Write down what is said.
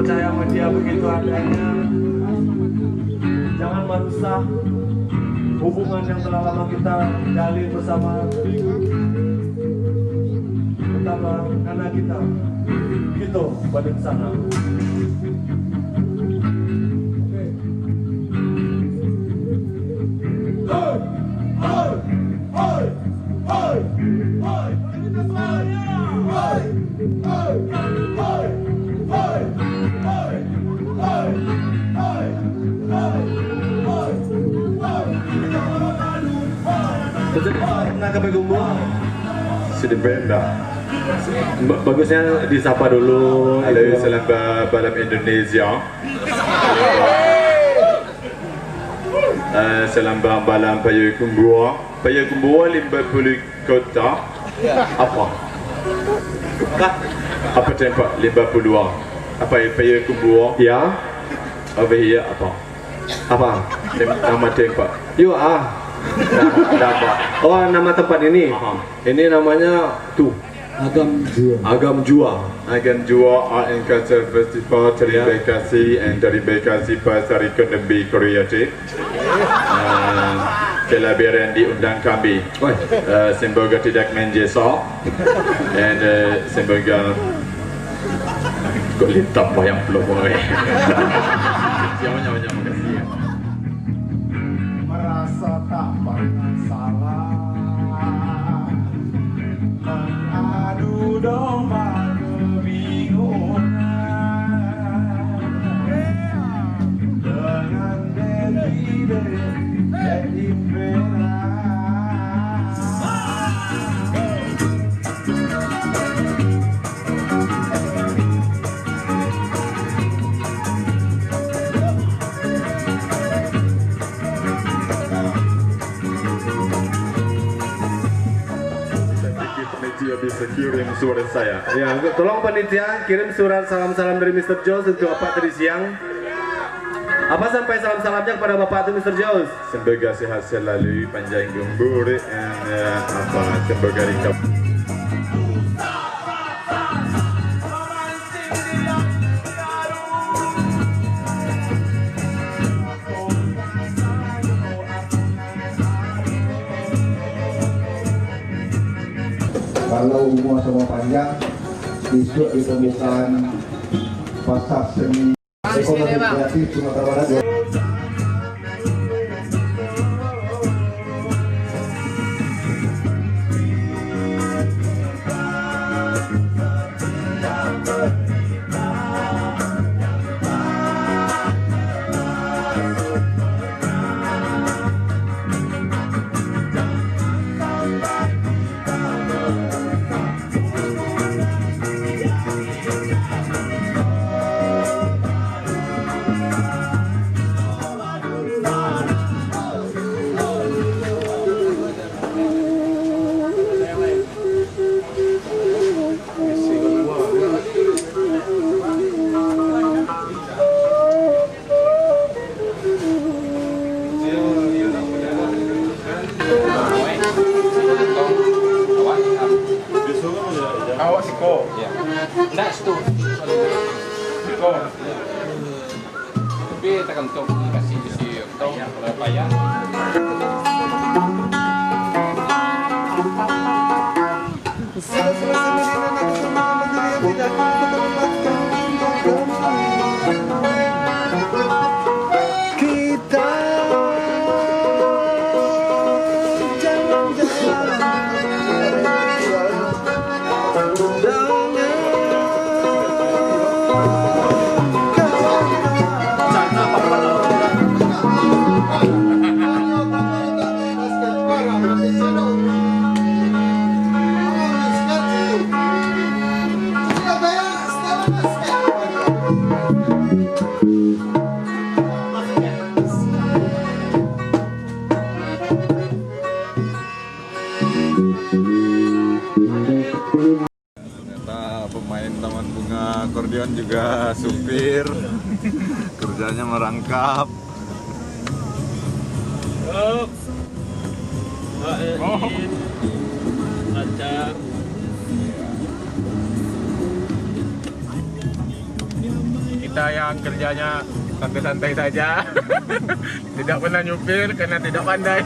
percaya sama dia begitu adanya. Jangan merusak hubungan yang telah lama kita jalin bersama. Betapa karena kita gitu balik sana. Pernah ke Begumbu? Sudah benda. Bagusnya disapa dulu. Halo, salam balam Indonesia. Salam balam Payakumbuh. Payakumbuh 50 kota. Apa? Apa tempat 52? Apa Payakumbuh? Ya, Over here apa? apa? Nama tempat. Yuk Nama. Oh, nama tempat ini. Aha. Ini namanya tuh Agam Jua. Akan Jua Art and Culture Festival terima Ya. kasih and terima kasih Pasar Ekonomi Kreatif. Kelabiran diundang kami. Oi, Semoga tidak menjesa and semoga kok lintap yang belum mulai. Jangan makasih. Merasa tak pernah salah, mengadu domba kebingungan dengan Dedi Vera. Panitia bisa kirim suara saya. ya, tolong panitia kirim surat salam-salam dari Mr. Jones untuk Bapak tadi siang. Apa sampai salam-salamnya kepada Bapak itu Mr. Jones? Semoga sehat selalu, panjang umur, and semoga ringkap. Kalau umur sama panjang, besok di pembukaan pasar seni ekonomi kreatif Sumatera Barat. Awak siko. Ya. Enggak situ. Siko. Tapi tergantung kasih isi atau berapa ya. Pemain Taman Bunga Akordeon juga supir, kerjanya merangkap. kita yang kerjanya santai-santai saja. Tidak pernah nyupir karena tidak pandai.